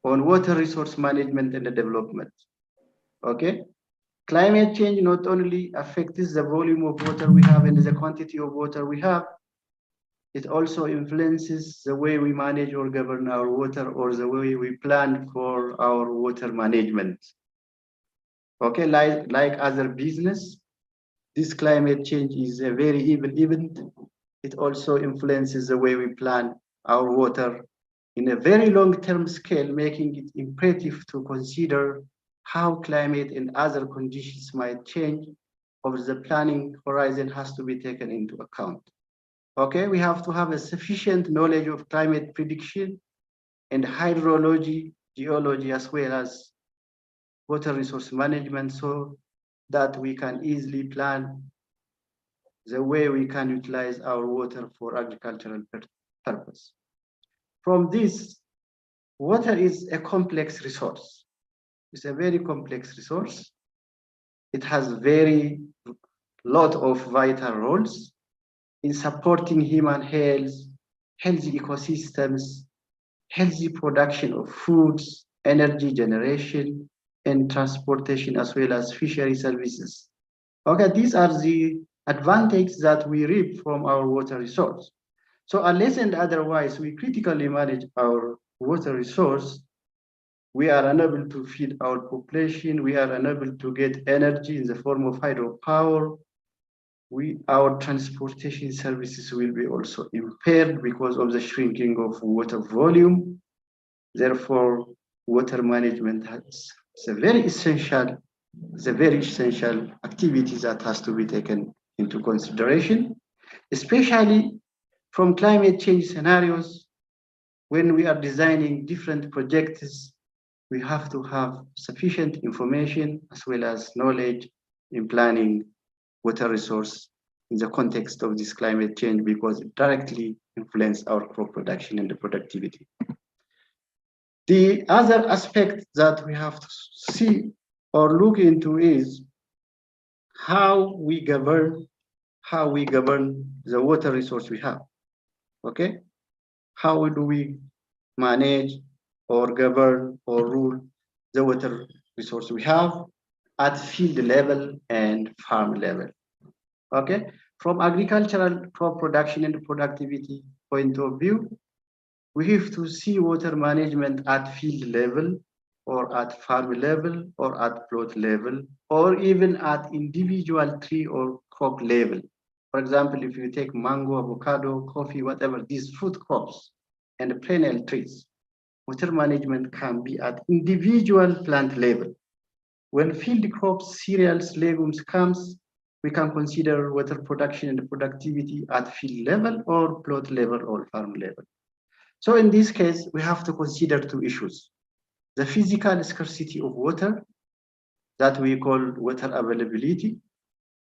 on water resource management and development. Okay, climate change not only affects the volume of water we have and the quantity of water we have, it also influences the way we manage or govern our water or the way we plan for our water management. Okay, like other business, this climate change is a very evil event. It also influences the way we plan our water in a very long-term scale, making it imperative to consider how climate and other conditions might change over the planning horizon has to be taken into account. Okay, we have to have a sufficient knowledge of climate prediction and hydrology, geology, as well as water resource management, so that we can easily plan the way we can utilize our water for agricultural purpose. From this, water is a complex resource. It's a very complex resource. It has very lot of vital roles in supporting human health, healthy ecosystems, healthy production of foods, energy generation, and transportation, as well as fishery services. Okay, these are the advantages that we reap from our water resource. So unless and otherwise we critically manage our water resource, we are unable to feed our population, we are unable to get energy in the form of hydropower, our transportation services will be also impaired because of the shrinking of water volume. Therefore, water management is a very essential activity that has to be taken into consideration, especially from climate change scenarios. When we are designing different projects, we have to have sufficient information as well as knowledge in planning water resource in the context of this climate change, because it directly influences our crop production and the productivity. The other aspect that we have to see or look into is how we govern the water resource we have. Okay, how do we manage or govern or rule the water resource we have at field level and farm level? Okay, from agricultural crop production and productivity point of view, we have to see water management at field level or at farm level or at plot level or even at individual tree or crop level. For example, if you take mango, avocado, coffee, whatever, these fruit crops and perennial trees, water management can be at individual plant level. When field crops, cereals, legumes comes, we can consider water production and productivity at field level or plot level or farm level. So in this case, we have to consider two issues: the physical scarcity of water, that we call water availability,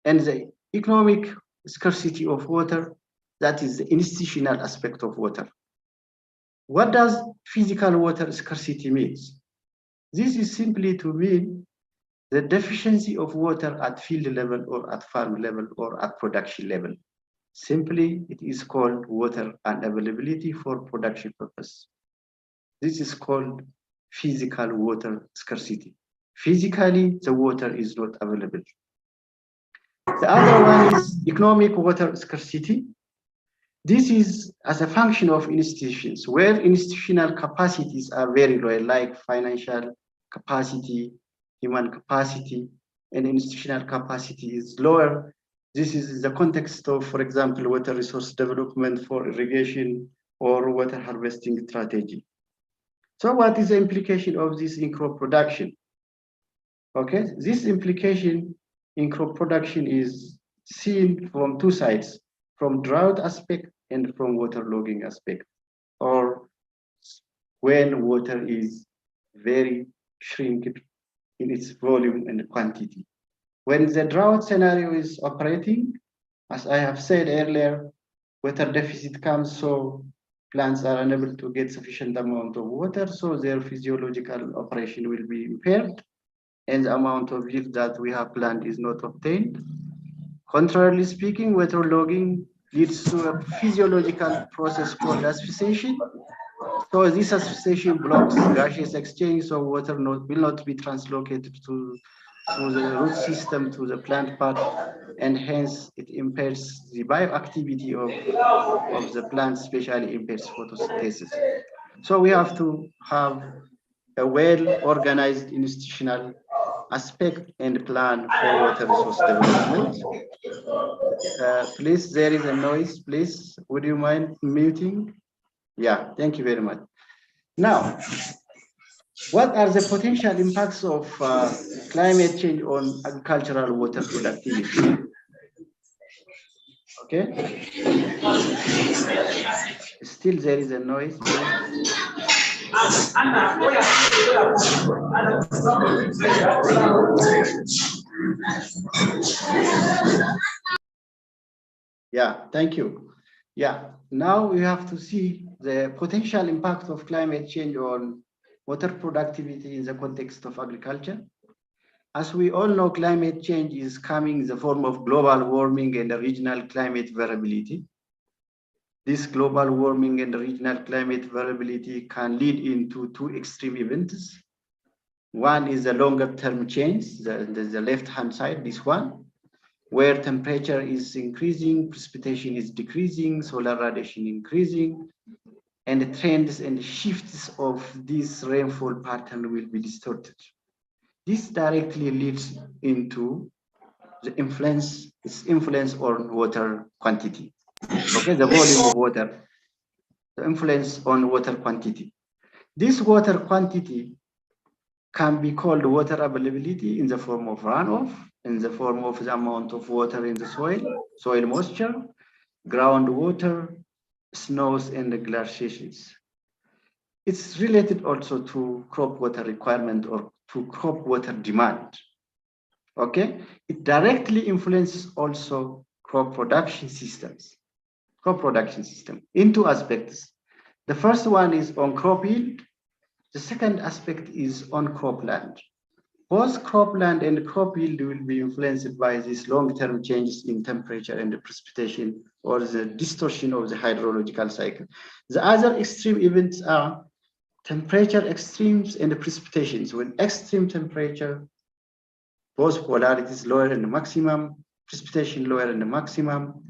and the economic scarcity of water, that is the institutional aspect of water. What does physical water scarcity means? This is simply to mean the deficiency of water at field level or at farm level or at production level. Simply, it is called water unavailability for production purpose. This is called physical water scarcity. Physically, the water is not available. The other one is economic water scarcity. This is as a function of institutions, where institutional capacities are very low, like financial capacity, human capacity, and institutional capacity is lower. This is the context of, for example, water resource development for irrigation or water harvesting strategy. So what is the implication of this in crop production? Okay, this implication in crop production is seen from two sides, from drought aspect and from water logging aspect, or when water is very shrinking in its volume and quantity. When the drought scenario is operating, as I have said earlier, water deficit comes, so plants are unable to get sufficient amount of water, so their physiological operation will be impaired, and the amount of yield that we have planned is not obtained. Contrarily speaking, water logging leads to a physiological process called asphyxiation, So this association blocks gaseous exchange, so water will not be translocated through the root system to the plant part, and hence it impairs the bioactivity of the plant, especially impairs photosynthesis. So we have to have a well-organized institutional aspect and plan for water resource development. Please, there is a noise, please. Would you mind muting? Yeah, thank you very much. Now, what are the potential impacts of climate change on agricultural water productivity? Okay. Still there is a noise. Yeah, thank you. Yeah, now we have to see the potential impact of climate change on water productivity in the context of agriculture. As we all know, climate change is coming in the form of global warming and regional climate variability. This global warming and regional climate variability can lead into two extreme events. One is the longer term change, the left-hand side, this one, where temperature is increasing, precipitation is decreasing, solar radiation increasing, and the trends and shifts of this rainfall pattern will be distorted. This directly leads into the influence on water quantity. Okay, the volume of water, the influence on water quantity. This water quantity can be called water availability in the form of runoff, in the form of the amount of water in the soil moisture, groundwater, snows, and the glaciations. It's related also to crop water requirement or to crop water demand. Okay, it directly influences also crop production systems. In two aspects. The first one is on crop yield. The second aspect is on cropland. Both cropland and crop yield will be influenced by these long-term changes in temperature and the precipitation or the distortion of the hydrological cycle. The other extreme events are temperature extremes and the precipitations. When extreme temperature, both polarities lower than the maximum, precipitation lower than the maximum,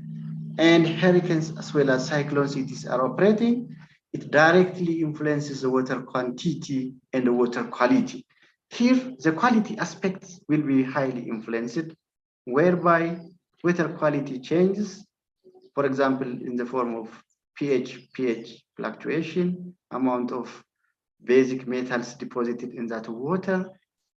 and hurricanes as well as cyclone cities are operating, it directly influences the water quantity and the water quality. Here, the quality aspects will be highly influenced, whereby water quality changes, for example, in the form of pH fluctuation, amount of basic metals deposited in that water,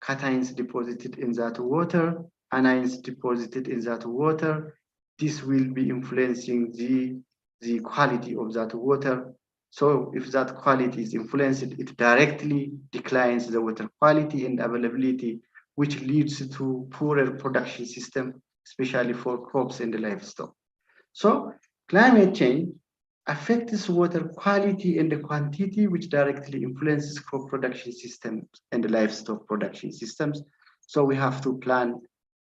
cations deposited in that water, anions deposited in that water. This will be influencing the quality of that water. So if that quality is influenced, it directly declines the water quality and availability, which leads to poorer production system, especially for crops and livestock. So climate change affects water quality and the quantity, which directly influences crop production systems and livestock production systems. So we have to plan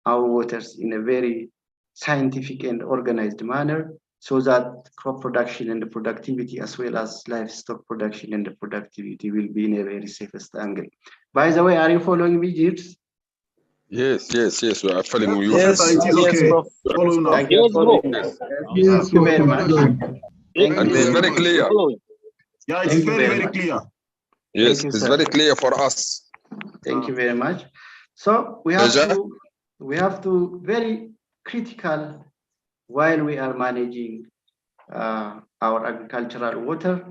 our waters in a very scientific and organized manner so that crop production and the productivity as well as livestock production and the productivity will be in a very safest angle. By the way, are you following me, Jeeves? Yes, we are following you. Yes, okay. Follow now. Thank you very much. And it's very clear. Yeah, it's very clear. Yes, it's very clear for us. Thank you very much. So we have to very critical while we are managing our agricultural water,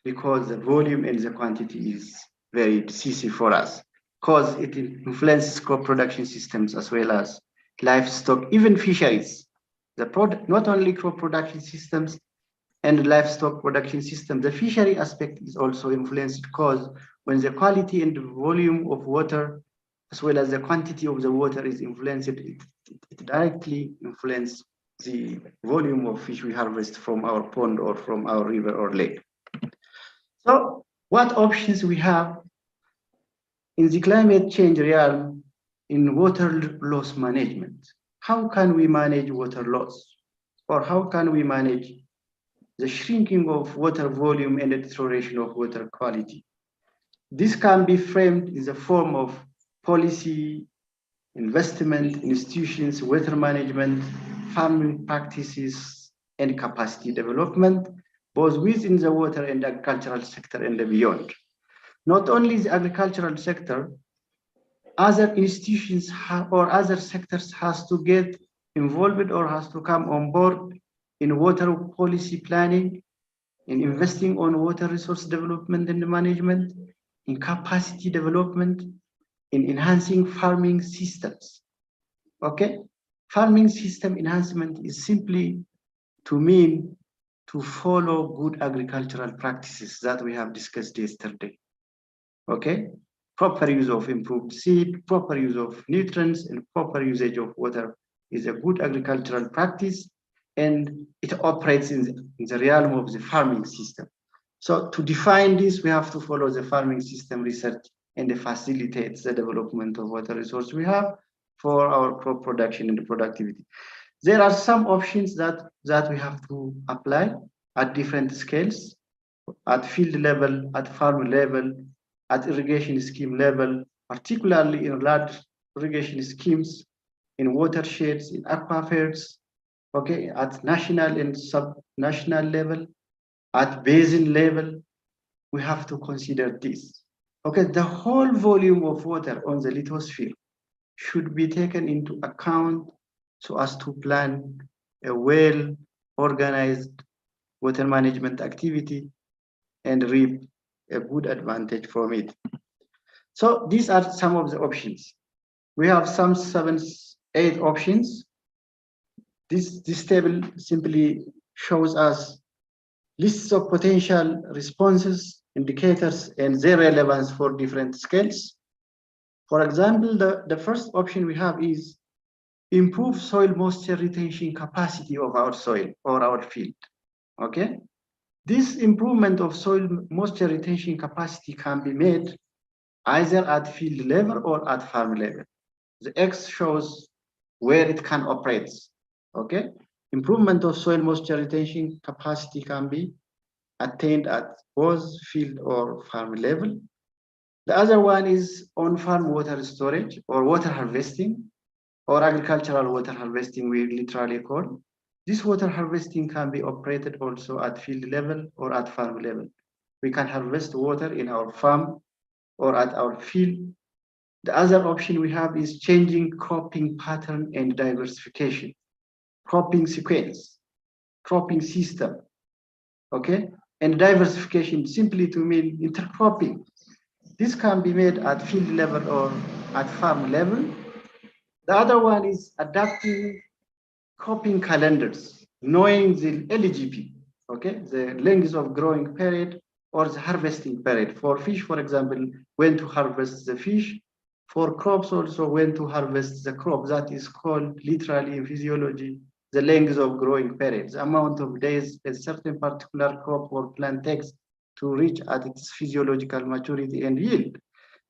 because the volume and the quantity is very decisive for us, because it influences crop production systems as well as livestock, even fisheries. Not only crop production systems and livestock production system, the fishery aspect is also influenced, because when the quality and the volume of water as well as the quantity of the water is influenced, it directly influences the volume of fish we harvest from our pond or from our river or lake. So what options we have in the climate change realm in water loss management? How can we manage water loss? Or how can we manage the shrinking of water volume and the deterioration of water quality. This can be framed in the form of policy, investment, institutions, water management, farming practices, and capacity development, both within the water and agricultural sector and beyond. Not only the agricultural sector, other institutions or other sectors has to get involved or has to come on board in water policy planning, in investing on water resource development and management, in capacity development, in enhancing farming systems. Okay? Farming system enhancement is simply to mean to follow good agricultural practices that we have discussed yesterday. Okay? Proper use of improved seed, proper use of nutrients, and proper usage of water is a good agricultural practice, and it operates in the realm of the farming system. So to define this, we have to follow the farming system research and facilitate the development of water resource we have for our crop production and productivity. There are some options that we have to apply at different scales, at field level, at farm level, at irrigation scheme level, particularly in large irrigation schemes, in watersheds, in aquifers, okay, at national and sub-national level, at basin level, we have to consider this. Okay, the whole volume of water on the lithosphere should be taken into account so as to plan a well-organized water management activity and reap a good advantage from it. So these are some of the options. We have some 7, 8 options. This table simply shows us lists of potential responses, indicators, and their relevance for different scales. For example, the first option we have is improve soil moisture retention capacity of our soil or our field. Okay? This improvement of soil moisture retention capacity can be made either at field level or at farm level. The X shows where it can operate. Okay? Improvement of soil moisture retention capacity can be attained at both field or farm level. The other one is on-farm water storage or water harvesting or agricultural water harvesting, we literally call. This water harvesting can be operated also at field level or at farm level. We can harvest water in our farm or at our field. The other option we have is changing cropping pattern and diversification, cropping sequence, cropping system, okay? And diversification simply to mean intercropping. This can be made at field level or at farm level. The other one is adapting cropping calendars, knowing the LGP, okay, the length of growing period or the harvesting period. For fish, for example, when to harvest the fish. For crops also, when to harvest the crop. That is called literally in physiology, the length of growing period, the amount of days a certain particular crop or plant takes to reach at its physiological maturity and yield.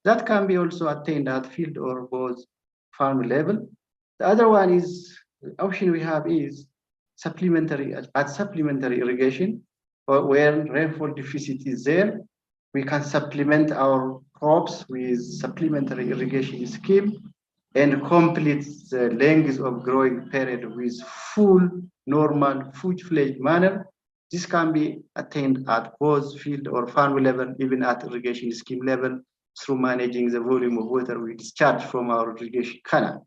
That can be also attained at field or both farm level. The other one is, the option we have is supplementary irrigation, or where rainfall deficit is there, we can supplement our crops with supplementary irrigation scheme and complete the length of growing period with full, normal, full-fledged manner. This can be attained at both field or farm level, even at irrigation scheme level, through managing the volume of water we discharge from our irrigation canal.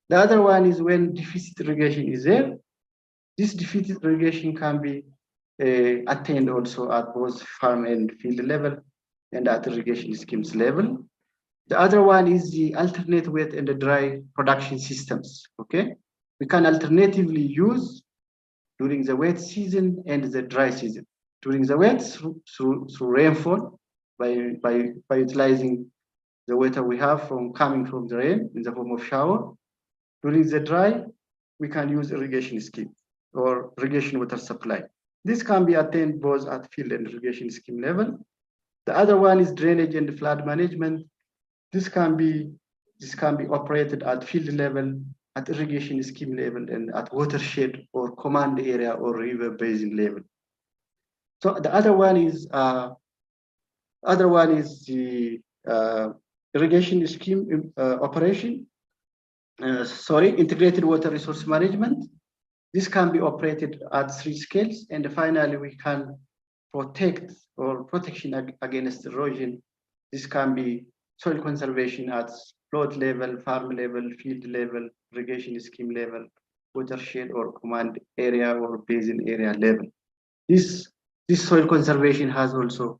The other one is when deficit irrigation is there. This deficit irrigation can be attained also at both farm and field level and at irrigation schemes level. The other one is the alternate wet and the dry production systems, okay? We can alternatively use during the wet season and the dry season. During the wet, through rainfall, by utilizing the water we have coming from the rain in the form of shower. During the dry, we can use irrigation scheme or irrigation water supply. This can be attained both at field and irrigation scheme level. The other one is drainage and flood management. This can be operated at field level, at irrigation scheme level, and at watershed or command area or river basin level. So the other one is the irrigation scheme operation. Integrated water resource management. This can be operated at 3 scales, and finally we can protect or protection against erosion. This can be soil conservation at plot level, farm level, field level, irrigation scheme level, watershed or command area or basin area level. This soil conservation has also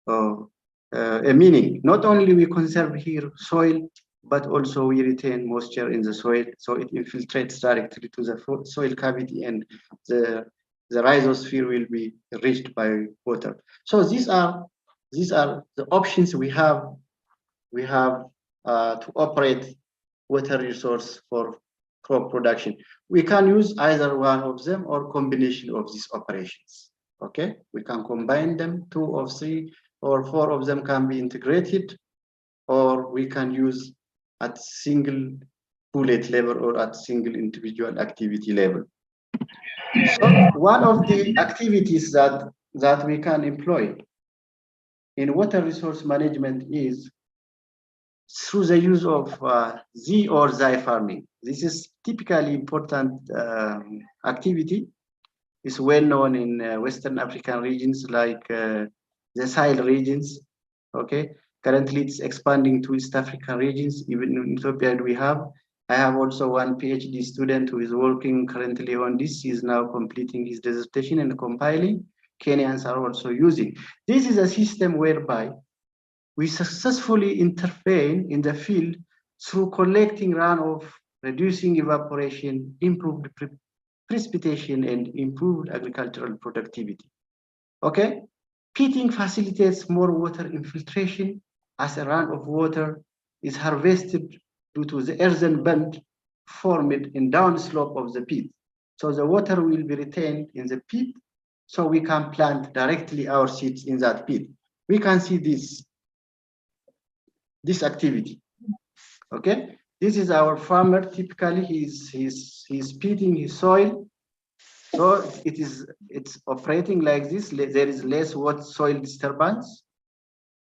a meaning. Not only we conserve here soil, but also we retain moisture in the soil, so it infiltrates directly to the soil cavity, and the rhizosphere will be reached by water. So these are the options we have to operate water resource for crop production. We can use either one of them or combination of these operations. Okay, we can combine them, 2 or 3 or 4 of them can be integrated, or we can use at single bullet level or at single individual activity level. So one of the activities that we can employ in water resource management is through the use of Z or Xi farming. This is typically important activity. It's well known in Western African regions like the Sahel regions. Okay, currently it's expanding to East African regions. Even in Ethiopia, I have also one PhD student who is working currently on this. He is now completing his dissertation and compiling. Kenyans are also using. This is a system whereby we successfully intervene in the field through collecting runoff, reducing evaporation, improved precipitation, and improved agricultural productivity. Okay, pitting facilitates more water infiltration as a run of water is harvested due to the earthen bed formed in downslope of the pit. So the water will be retained in the pit, so we can plant directly our seeds in that pit. We can see this activity. Okay, this is our farmer. Typically, he's pitting his soil. So it's operating like this. There is less soil disturbance.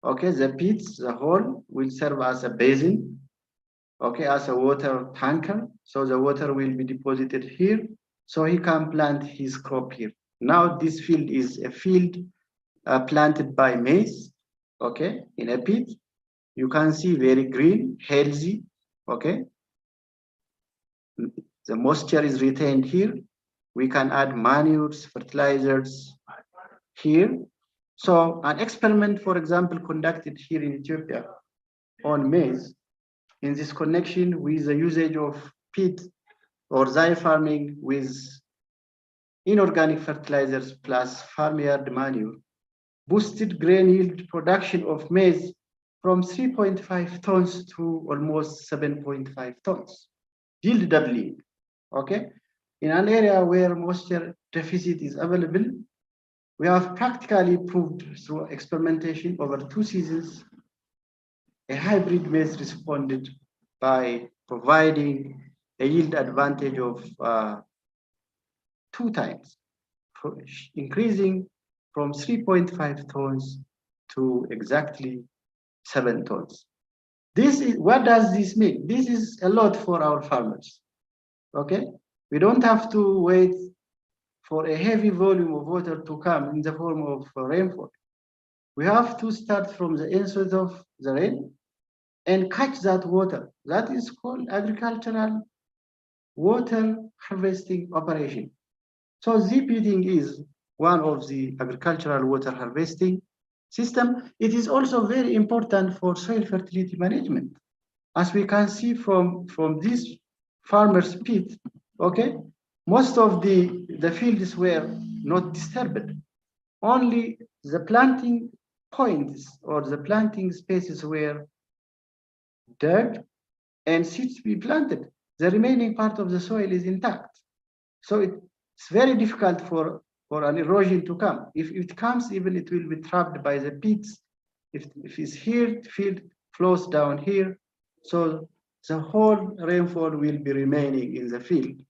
Okay, the pits, the hole will serve as a basin. Okay, as a water tanker. So the water will be deposited here, so he can plant his crop here. Now this field is a field planted by maize. Okay, in a pit. You can see very green, healthy. Okay, the moisture is retained here. We can add manures, fertilizers here. So an experiment, for example, conducted here in Ethiopia on maize, in this connection with the usage of peat or Xi farming with inorganic fertilizers plus farmyard manure, boosted grain yield production of maize from 3.5 tons to almost 7.5 tons, yield doubling. Okay, in an area where moisture deficit is available, we have practically proved through experimentation over 2 seasons, a hybrid maize responded by providing a yield advantage of 2 times, increasing from 3.5 tons to exactly 7 tons. What does this mean? This is a lot for our farmers. Okay, we don't have to wait for a heavy volume of water to come in the form of rainfall. We have to start from the inset of the rain and catch that water. That is called agricultural water harvesting operation. So Z-pitting is one of the agricultural water harvesting system. It is also very important for soil fertility management. As we can see from this farmer's pit, okay, most of the fields were not disturbed. Only the planting points or the planting spaces were dug and seeds to be planted. The remaining part of the soil is intact. So it's very difficult for an erosion to come. If it comes, even it will be trapped by the pits. If it's here, the field flows down here. So the whole rainfall will be remaining in the field.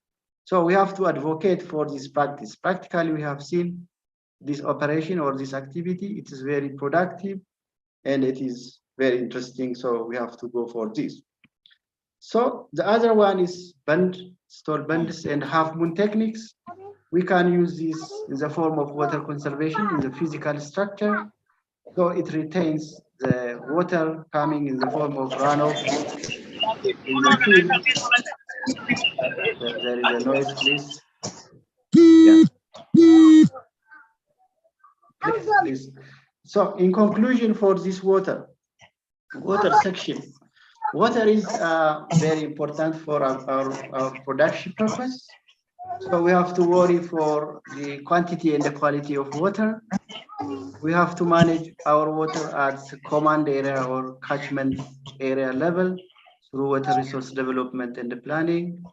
So we have to advocate for this practice. Practically, we have seen this operation or this activity, it is very productive and it is very interesting. So we have to go for this. So the other one is stall bunds and half moon techniques. We can use this in the form of water conservation in the physical structure. So it retains the water coming in the form of runoff in the field. There is a noise, please. Yeah. Please. So in conclusion for this water section, water is very important for our production purpose. So we have to worry for the quantity and the quality of water. We have to manage our water at command area or catchment area level through water resource development and the planning.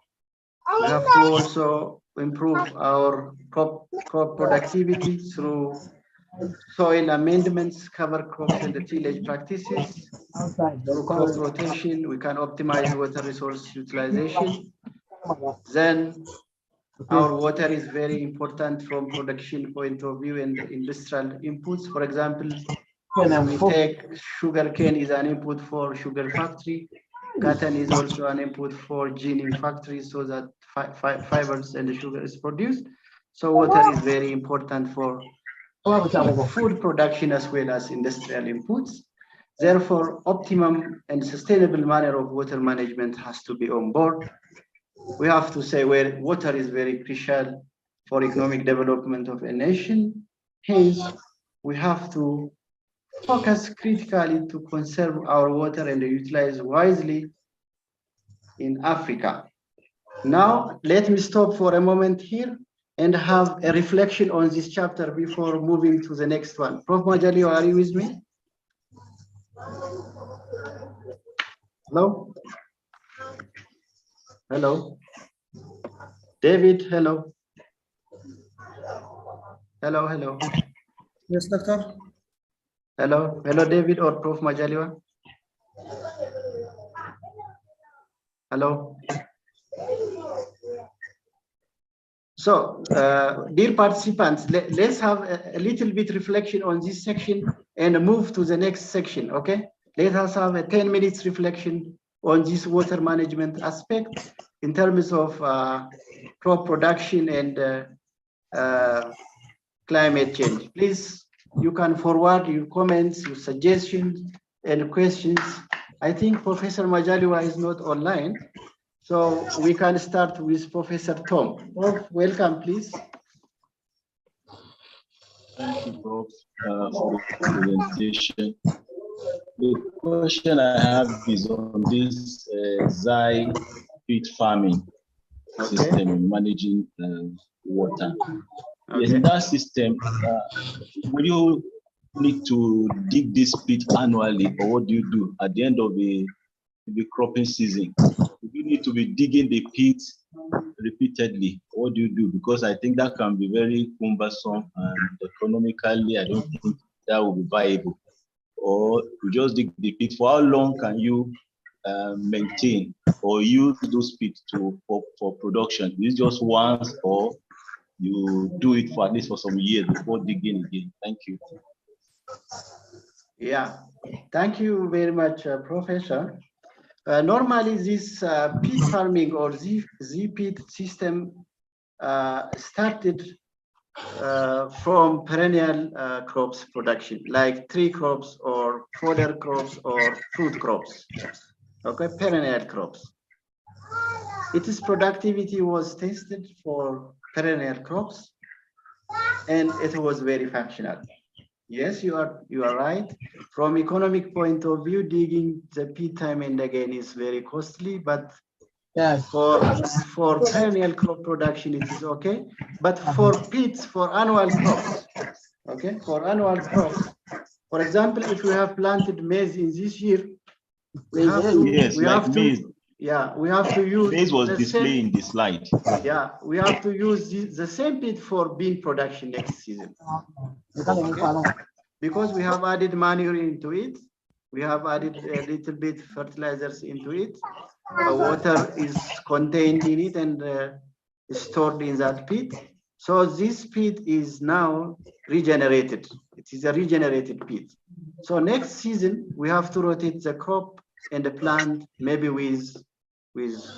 We have to also improve our crop productivity through soil amendments, cover crops, and the tillage practices. Through crop rotation, we can optimize water resource utilization. Then our water is very important from production point of view and industrial inputs. For example, we take sugarcane is an input for sugar factory. Cotton is also an input for ginning factories so that fibers and the sugar is produced. So water is very important for food production as well as industrial inputs. Therefore, optimum and sustainable manner of water management has to be on board. We have to say where water is very crucial for economic development of a nation. Hence, we have to focus critically to conserve our water and utilize wisely in Africa. Now, let me stop for a moment here and have a reflection on this chapter before moving to the next one. Prof. Majaliwa, are you with me? Hello? Hello? David, hello? Hello, hello? Yes, doctor. Hello, hello, David or Prof. Majaliwa? Hello? So, dear participants, let's have a little bit reflection on this section and move to the next section, okay? Let us have a 10 minutes reflection on this water management aspect in terms of crop production and climate change. Please, you can forward your comments, your suggestions, and questions. I think Professor Majaliwa is not online, so we can start with Professor Tom. Prof, welcome, please. Thank you, Prof, for the presentation. The question I have is on this Zai pit farming system managing water. Okay. Yes, in that system, will you need to dig this pit annually, or what do you do at the end of the cropping season? Do you need to be digging the pit repeatedly? What do you do? Because I think that can be very cumbersome and economically, I don't think that will be viable. Or you just dig the pit. For how long can you maintain or use those pits for production? Is it just once, or you do it for at least for some years before digging again? Thank you. Yeah, thank you very much, Professor. Normally, this pit farming or Z-pit system started from perennial crops production, like tree crops or fodder crops or fruit crops. Okay, perennial crops. Its productivity was tested for perennial crops, and it was very functional. Yes, you are right. From economic point of view, digging the pit time and again is very costly, but yes, for perennial crop production it is okay. But for pits, for annual crops, okay, for annual crops, for example, if we have planted maize in this year, we have to, maize. Yeah, we have to use. Maize was displayed in the slide. Yeah, we have to use the same pit for bean production next season. Okay? Because we have added manure into it, we have added a little bit fertilizers into it. Water is contained in it and stored in that pit. So this pit is now regenerated. It is a regenerated pit. So next season, we have to rotate the crop and the plant, maybe with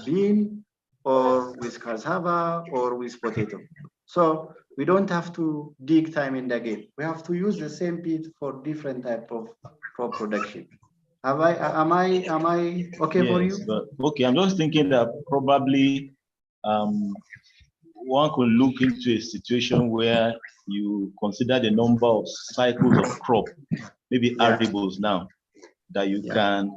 bean or with cassava or with potato. So we don't have to dig time and again. We have to use the same pit for different type of crop production. Am I okay for you? But, okay, I'm just thinking that probably one could look into a situation where you consider the number of cycles of crop, maybe arable now, that you can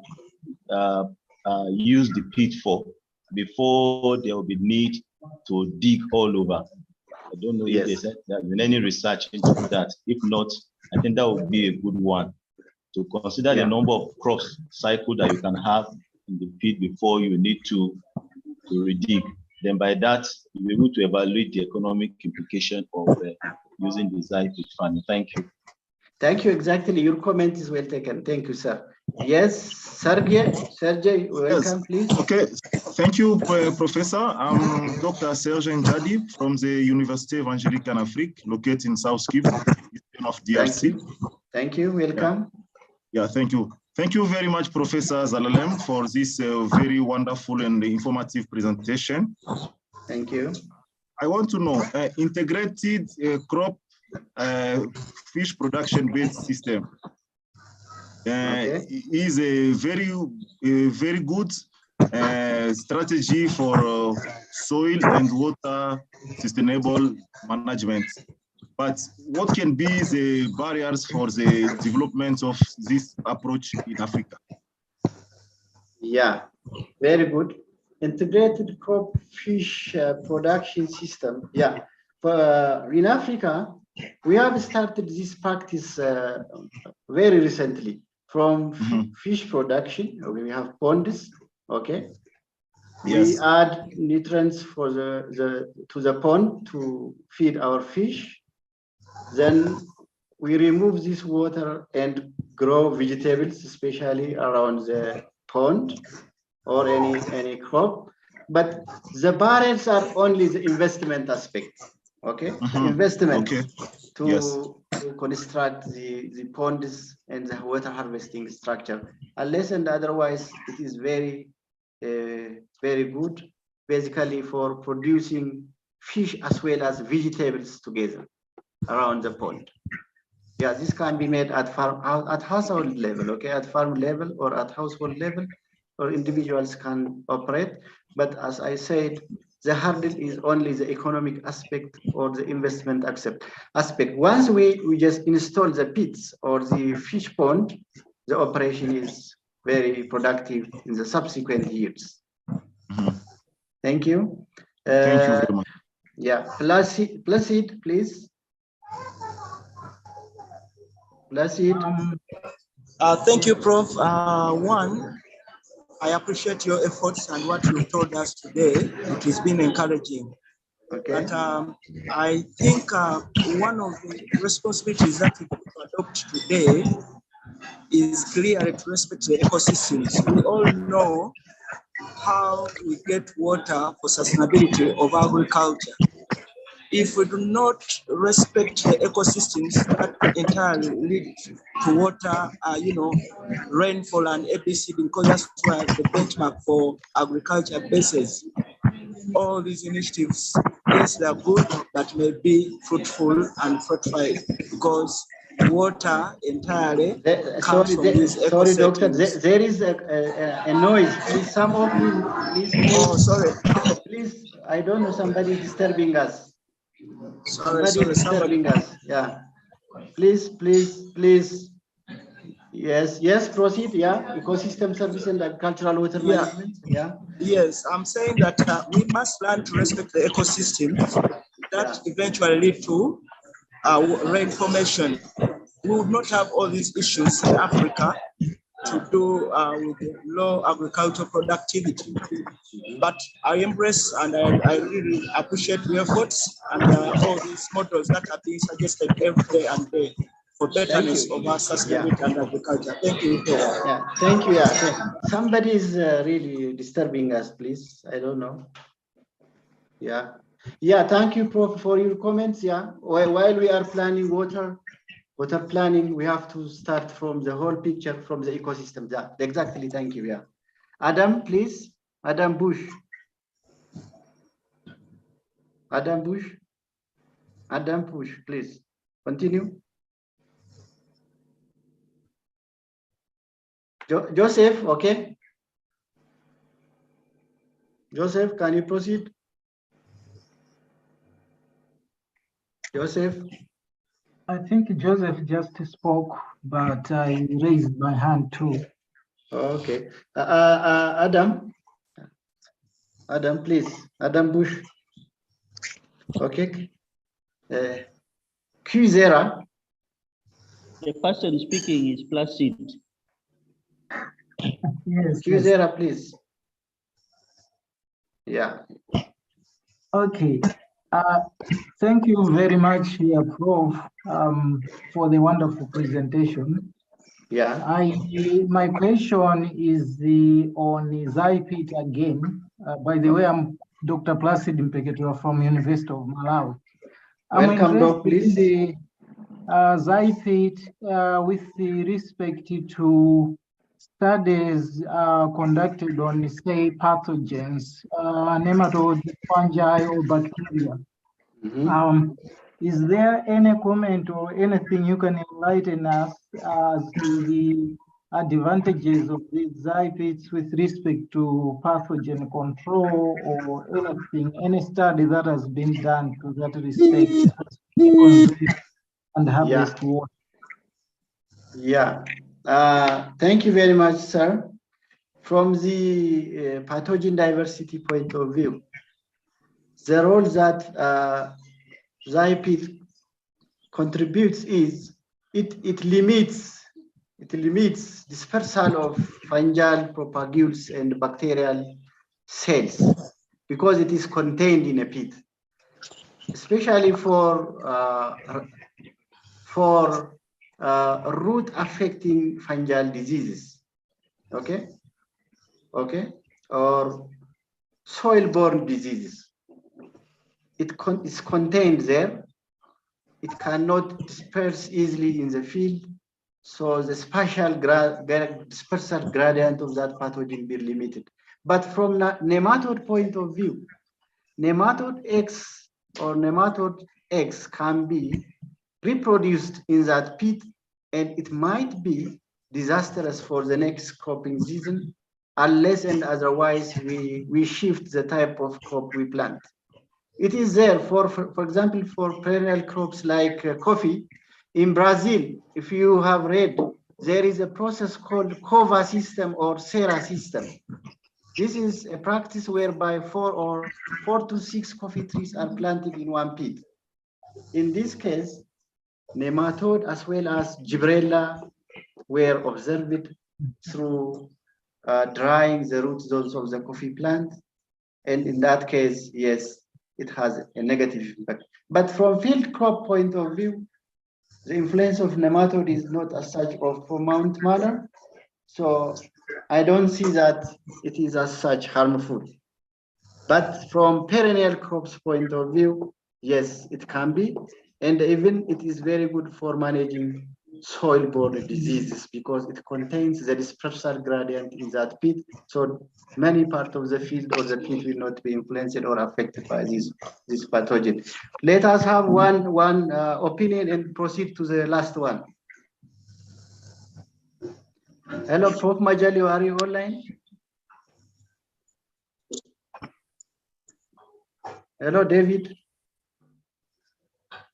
use the pit for before there will be need to dig all over. I don't know if there's been any research into that. If not, I think that would be a good one to consider the number of crops cycle that you can have in the pit before you need to redig. Then by that, you'll be able to evaluate the economic implication of using the Zai pit farming. Thank you. Thank you. Exactly. Your comment is well taken. Thank you, sir. Yes, Sergey, welcome, please. Okay. Thank you, Professor. I'm Dr. Serge Njadi from the Université Evangélique en Afrique, located in South Kivu, eastern of DRC. Thank you. Welcome. Yeah, thank you. Thank you very much, Professor Zalalem, for this very wonderful and informative presentation. Thank you. I want to know, integrated crop fish production-based system is a very good strategy for soil and water sustainable management. But what can be the barriers for the development of this approach in Africa? Yeah, very good. Integrated crop fish production system. Yeah, in Africa, we have started this practice very recently from fish production. We have ponds. Okay. We add nutrients for to the pond to feed our fish. Then we remove this water and grow vegetables, especially around the pond or any crop. But the barriers are only the investment aspect. Okay, investment to construct the ponds and the water harvesting structure. Unless and otherwise, it is very good, basically for producing fish as well as vegetables together around the pond. Yeah, this can be made at household level, okay, at farm level or at household level, or individuals can operate. But as I said, the hurdle is only the economic aspect or the investment aspect. Once we just install the pits or the fish pond, the operation is very productive in the subsequent years. Thank you. Thank you very much. Yeah, Placid, please. Placid. Thank you, Prof. One, I appreciate your efforts and what you told us today. It has been encouraging. Okay. But I think one of the responsibilities that we adopt today is clearly to respect the ecosystems. We all know how we get water for sustainability of agriculture. If we do not respect the ecosystems that entirely lead to water, rainfall and ABCD, because that's why the benchmark for agriculture bases. All these initiatives, yes, they are good, but may be fruitful and fruitful because water entirely comes from these ecosystems. Sorry, doctor, there is a noise. Please, some of you, please. Oh, sorry. Please, I don't know, somebody is disturbing us. Sorry, disturbing us. Yeah. Please. Yes, proceed. Yeah. Ecosystem service and agricultural water management. Yeah. Yes, I'm saying that we must learn to respect the ecosystem that eventually lead to rain formation. We would not have all these issues in Africa to do with low agricultural productivity. But I embrace and I really appreciate the efforts and all these models that are being suggested every day and day for betterness of our sustainability and agriculture. Thank you. Yeah, thank you. Yeah. Somebody is really disturbing us, please. I don't know. Yeah. Yeah, thank you, Prof, for your comments. Yeah, while we are planning water planning, we have to start from the whole picture, from the ecosystem. Yeah, exactly. Thank you. Yeah, Adam, please. Adam Bush. Adam Bush. Adam Bush, please continue. Joseph, okay. Joseph, can you proceed? Joseph. I think Joseph just spoke, but I raised my hand too. Okay. Adam, please. Adam Bush. Okay. Qzera. The person speaking is Placid. Yes. Qzera, please. Yeah. Okay. Thank you very much, Prof, for the wonderful presentation. Yeah. My question is on ZIPIT again. By the way, I'm Dr. Placid Mpeketua from University of Malawi. Welcome, Doc, please. In the ZIPIT with respect to studies conducted on, say, pathogens, nematodes, fungi, or bacteria. Is there any comment or anything you can enlighten us as to the advantages of these ZIPITs with respect to pathogen control or anything, any study that has been done to that respect and harvest water? Yeah. Thank you very much, sir. From the pathogen diversity point of view, the role that ZIPIT contributes is it limits dispersal of fungal propagules and bacterial cells because it is contained in a pit, especially for root affecting fungal diseases, okay, or soil-borne diseases. It's contained there. It cannot disperse easily in the field, so the spatial dispersal gradient of that pathogen be limited. But from nematode point of view, nematode X or nematode X can be reproduced in that pit, and it might be disastrous for the next cropping season unless and otherwise we shift the type of crop we plant. It is there for example, for perennial crops like coffee. In Brazil, if you have read, there is a process called COVA system or SERA system. This is a practice whereby 4 to 6 coffee trees are planted in one pit. In this case, nematode as well as gibberella were observed through drying the root zones of the coffee plant. And in that case, yes, it has a negative impact. But from field crop point of view, the influence of nematode is not as such of prominent manner. So I don't see that it is as such harmful. But from perennial crops point of view, yes, it can be. And even it is very good for managing soil-borne diseases because it contains the dispersal gradient in that pit. So many parts of the field or the pit will not be influenced or affected by this pathogen. Let us have one opinion and proceed to the last one. Hello, Prof. Majali, are you online? Hello, David.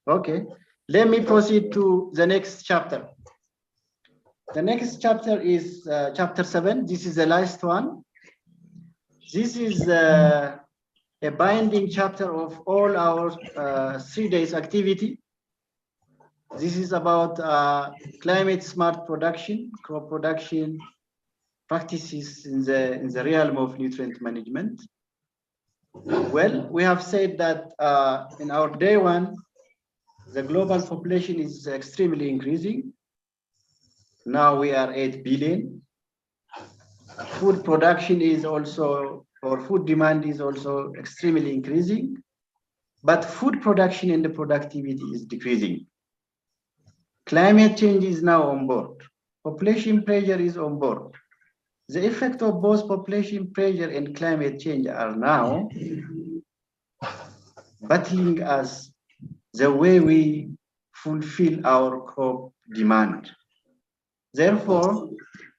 Okay, let me proceed to the next chapter. The next chapter is chapter 7. This is the last one. This is a binding chapter of all our 3 days activity. This is about climate smart production, crop production practices in the realm of nutrient management. Well, we have said that in our day 1, the global population is extremely increasing. Now we are 8 billion. Food production is also, or food demand is also extremely increasing. but food production and the productivity is decreasing. Climate change is now on board. Population pressure is on board. The effect of both population pressure and climate change are now battling us the way we fulfill our crop demand. Therefore,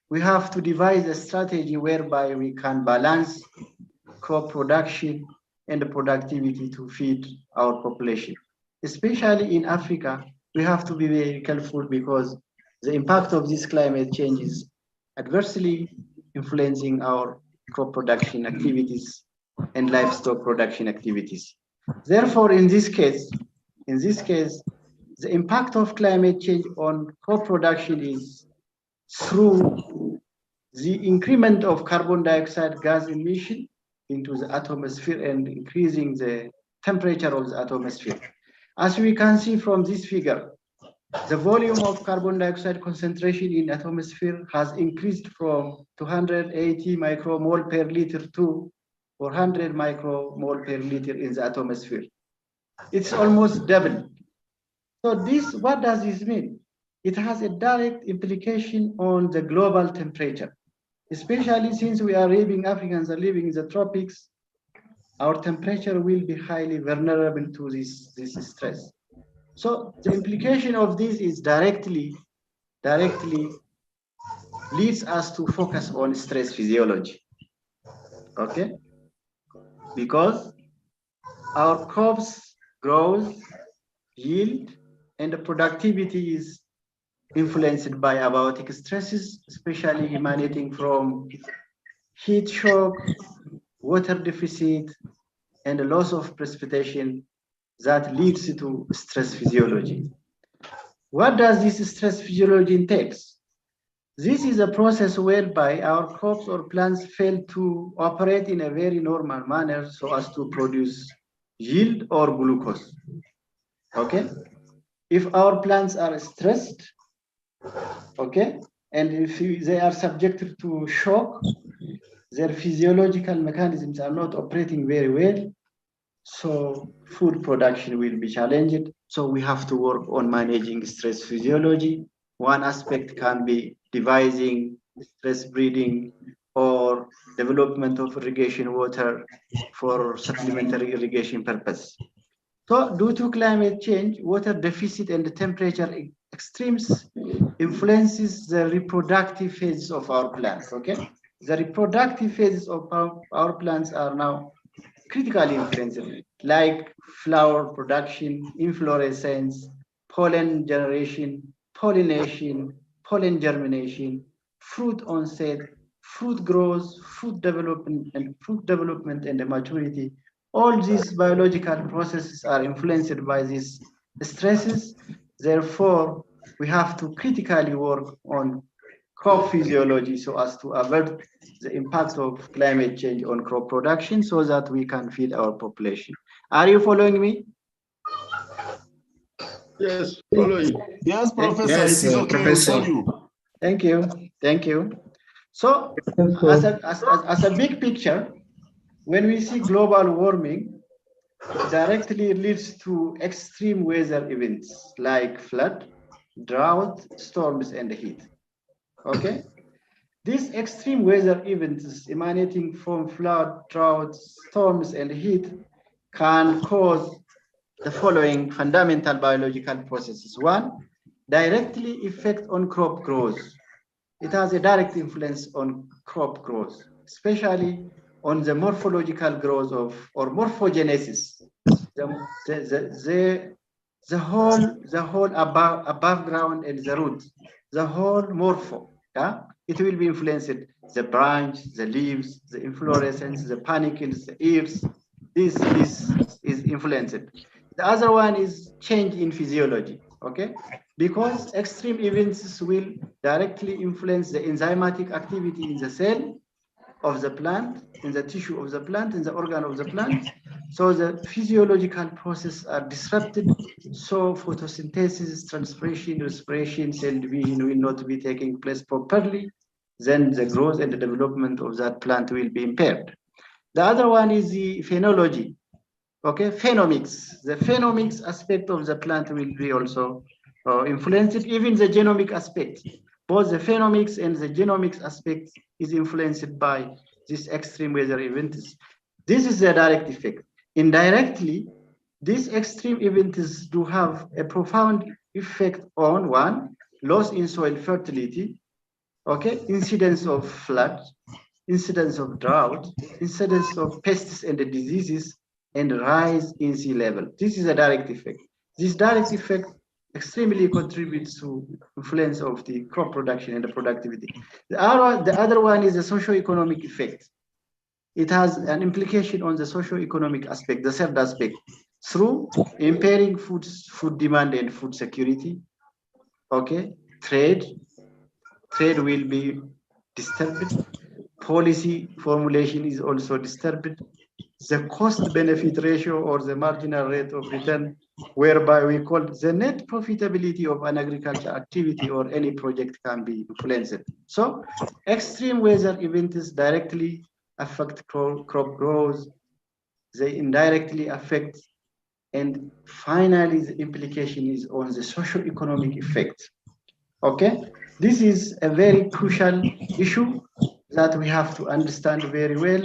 we have to devise a strategy whereby we can balance crop production and the productivity to feed our population. Especially in Africa, we have to be very careful because the impact of this climate change is adversely influencing our crop production activities and livestock production activities. Therefore, in this case, the impact of climate change on crop production is through the increment of carbon dioxide gas emission into the atmosphere and increasing the temperature of the atmosphere. As we can see from this figure, the volume of carbon dioxide concentration in atmosphere has increased from 280 micromole per liter to 400 micromole per liter in the atmosphere. It's almost double. So what does this mean? It has a direct implication on the global temperature, especially since Africans are living in the tropics. Our temperature will be highly vulnerable to this stress. So the implication of this is directly leads us to focus on stress physiology. Okay? Because our crops growth, yield, and the productivity is influenced by abiotic stresses, especially emanating from heat shock, water deficit, and the loss of precipitation that leads to stress physiology. What does this stress physiology entails? This is a process whereby our crops or plants fail to operate in a very normal manner so as to produce yield or glucose. Okay? If our plants are stressed, okay, and if they are subjected to shock, their physiological mechanisms are not operating very well, so food production will be challenged. So we have to work on managing stress physiology. One aspect can be devising stress breeding or development of irrigation water for supplementary irrigation purpose. So due to climate change, water deficit and the temperature extremes influences the reproductive phases of our plants, okay? The reproductive phases of our plants are now critically influenced, like flower production, inflorescence, pollen generation, pollination, pollen germination, fruit onset, fruit growth, fruit development and the maturity. All these biological processes are influenced by these stresses. Therefore, we have to critically work on crop physiology so as to avert the impact of climate change on crop production so that we can feed our population. Are you following me? Yes, following. Yes, Professor. Yes, it is okay. Professor. Thank you. Thank you. So, as a big picture, when we see global warming, it directly leads to extreme weather events like flood, drought, storms, and heat. Okay? These extreme weather events emanating from flood, droughts, storms, and heat can cause the following fundamental biological processes. One, directly affect on crop growth. It has a direct influence on crop growth, especially on the morphological growth of or morphogenesis. The whole above ground and the root, the whole morpho. Yeah, it will be influenced. The branch, the leaves, the inflorescence, the panicles, the ears. This is influenced. The other one is change in physiology. Okay, because extreme events will directly influence the enzymatic activity in the cell of the plant, in the tissue of the plant, in the organ of the plant. So the physiological processes are disrupted. So photosynthesis, transpiration, respiration, cell division will not be taking place properly. Then the growth and the development of that plant will be impaired. The other one is the phenology. Okay, phenomics. The phenomics aspect of the plant will be also influenced, even the genomic aspect. Both the phenomics and the genomics aspect is influenced by this extreme weather events. This is the direct effect. Indirectly, these extreme events do have a profound effect on one, loss in soil fertility, okay, incidence of flood, incidence of drought, incidence of pests and diseases, and rise in sea level. This is a direct effect. This direct effect extremely contributes to influence of the crop production and the productivity. The other one is the socio-economic effect. It has an implication on the socio-economic aspect, the third aspect, through impairing food demand and food security. Okay, trade will be disturbed. Policy formulation is also disturbed. The cost-benefit ratio or the marginal rate of return, whereby we call the net profitability of an agriculture activity or any project, can be influenced. So extreme weather events directly affect crop growth. They indirectly affect, and finally the implication is on the socio-economic effect. Okay, this is a very crucial issue that we have to understand very well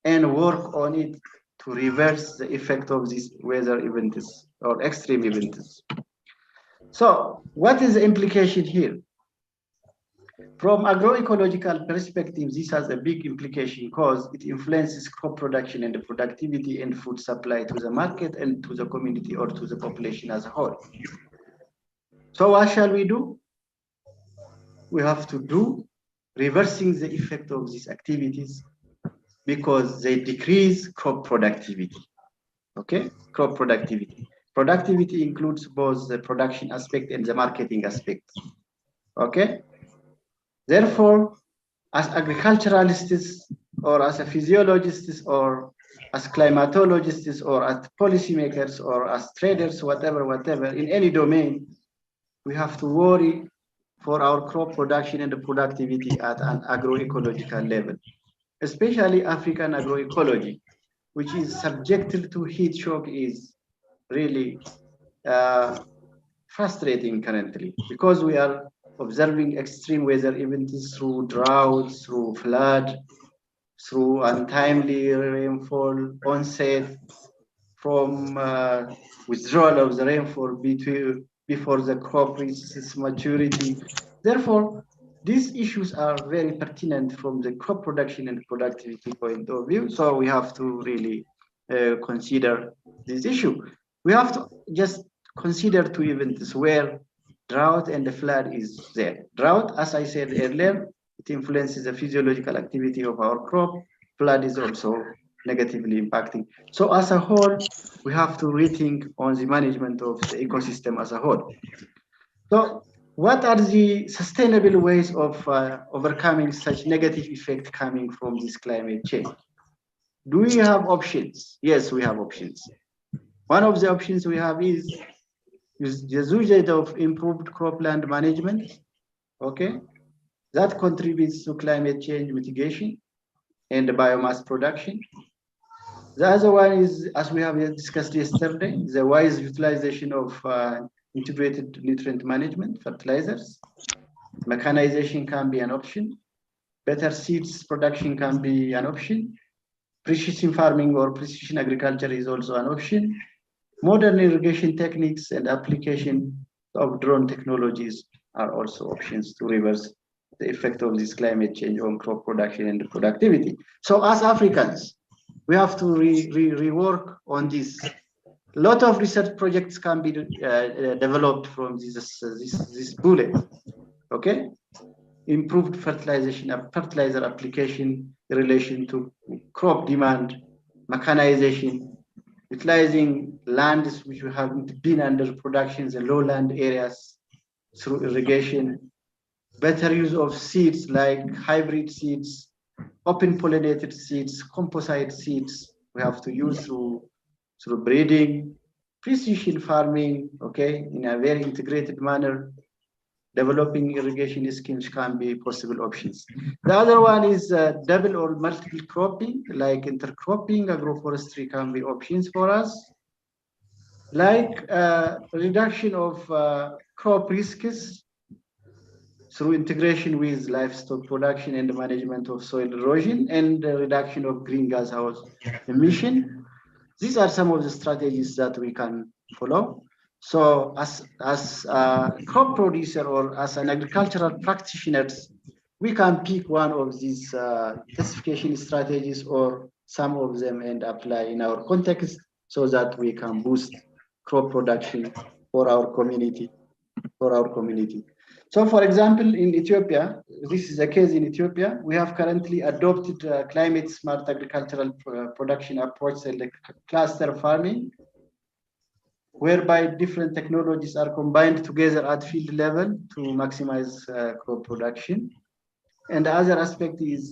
and work on it to reverse the effect of these weather events or extreme events. So what is the implication here? From agroecological perspective, this has a big implication because it influences crop production and the productivity and food supply to the market and to the community or to the population as a whole. So what shall we do? We have to do reversing the effect of these activities because they decrease crop productivity. Okay, crop productivity. Productivity includes both the production aspect and the marketing aspect. Okay, therefore, as agriculturalists or as a physiologists or as climatologists or as policymakers or as traders, whatever, in any domain, we have to worry for our crop production and the productivity at an agroecological level, especially African agroecology, which is subjected to heat shock, is really frustrating currently because we are observing extreme weather events through droughts, through flood, through untimely rainfall onset, from withdrawal of the rainfall before the crop reaches maturity. Therefore, these issues are very pertinent from the crop production and productivity point of view. So we have to really consider this issue. We have to just consider two events where drought and the flood is there. Drought, as I said earlier, it influences the physiological activity of our crop. Flood is also negatively impacting. So as a whole, we have to rethink on the management of the ecosystem as a whole. So what are the sustainable ways of overcoming such negative effect coming from this climate change? Do we have options? Yes, we have options. One of the options we have is the usage of improved cropland management, okay? That contributes to climate change mitigation and biomass production. The other one is, as we have discussed yesterday, the wise utilization of integrated nutrient management, fertilizers. Mechanization can be an option. Better seeds production can be an option. Precision farming or precision agriculture is also an option. Modern irrigation techniques and application of drone technologies are also options to reverse the effect of this climate change on crop production and productivity. So as Africans, we have to rework on this. A lot of research projects can be developed from this bullet, okay? Improved fertilizer application in relation to crop demand, mechanization, utilizing lands which haven't been under production, the lowland areas through irrigation, better use of seeds like hybrid seeds, open pollinated seeds, composite seeds we have to use through breeding, precision farming, okay, in a very integrated manner, developing irrigation schemes can be possible options. The other one is double or multiple cropping, like intercropping, agroforestry can be options for us. Like reduction of crop risks through integration with livestock production and the management of soil erosion and the reduction of greenhouse emission. These are some of the strategies that we can follow. So as a crop producer or as an agricultural practitioners, we can pick one of these intensification strategies or some of them and apply in our context so that we can boost crop production for our community. So for example, in Ethiopia, this is the case in Ethiopia, we have currently adopted climate smart agricultural production approach and cluster farming, whereby different technologies are combined together at field level to maximize crop production. And the other aspect is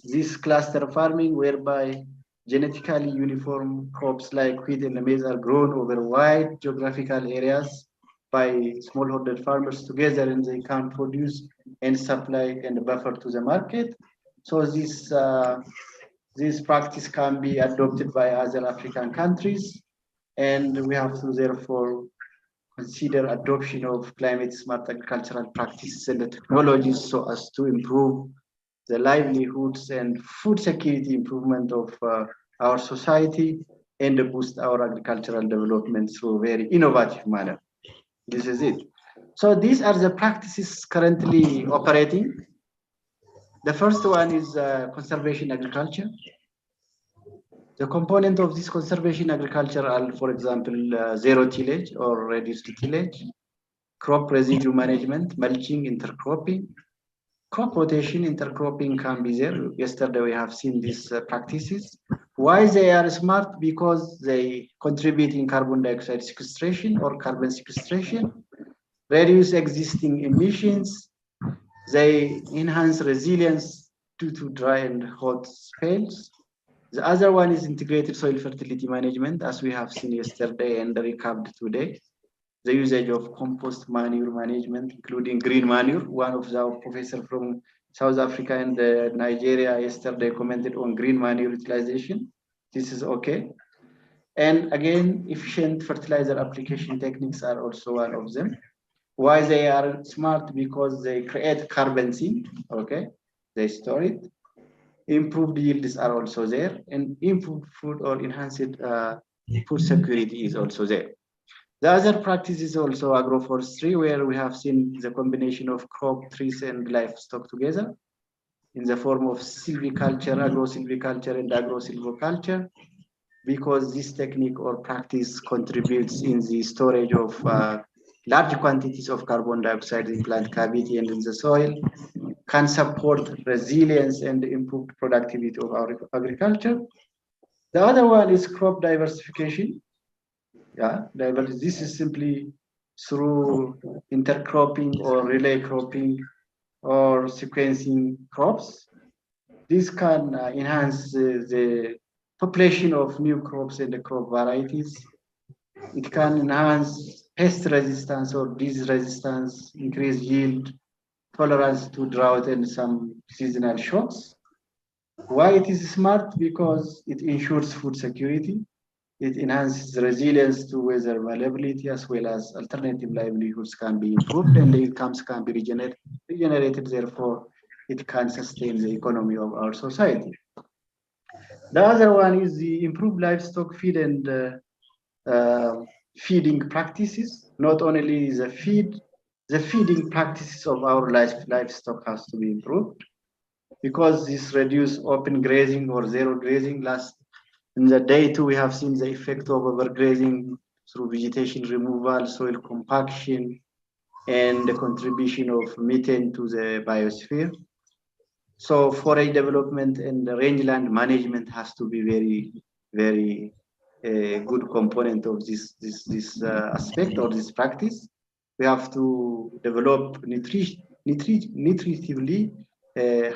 this cluster farming, whereby genetically uniform crops like wheat and maize are grown over wide geographical areas by smallholder farmers together, and they can produce and supply and buffer to the market. So this practice can be adopted by other African countries, and we have to therefore consider adoption of climate smart agricultural practices and the technologies so as to improve the livelihoods and food security improvement of our society and boost our agricultural development through a very innovative manner. This is it. So these are the practices currently operating. The first one is conservation agriculture. The component of this conservation agriculture are, for example, zero tillage or reduced tillage, crop residue management, mulching, intercropping, crop rotation, intercropping can be there. Yesterday we have seen these practices. Why they are smart? Because they contribute in carbon dioxide sequestration or carbon sequestration, reduce existing emissions, they enhance resilience due to dry and hot spells. The other one is integrated soil fertility management, as we have seen yesterday and recapped today. The usage of compost manure management, including green manure. One of our professors from South Africa and Nigeria yesterday commented on green manure utilization. This is okay. And again, efficient fertilizer application techniques are also one of them. Why they are smart? Because they create carbon sink, okay? They store it. Improved yields are also there, and improved food or enhanced food security is also there. The other practice is also agroforestry, where we have seen the combination of crop, trees, and livestock together in the form of silviculture, agro-silviculture, and agro-silviculture, because this technique or practice contributes in the storage of large quantities of carbon dioxide in plant cavity and in the soil, can support resilience and improved productivity of our agriculture. The other one is crop diversification. Yeah, this is simply through intercropping or relay cropping or sequencing crops. This can enhance the population of new crops and the crop varieties. It can enhance pest resistance or disease resistance, increase yield, tolerance to drought and some seasonal shocks. Why it is smart? Because it ensures food security. It enhances resilience to weather availability, as well as alternative livelihoods can be improved and the incomes can be regenerated. Therefore, it can sustain the economy of our society. The other one is the improved livestock feed and feeding practices. Not only the feeding practices of our livestock has to be improved, because this reduce open grazing or zero grazing. In the day two, we have seen the effect of overgrazing through vegetation removal, soil compaction, and the contribution of methane to the biosphere. So forage development and the rangeland management has to be very, very good component of this aspect or this practice. We have to develop nutritively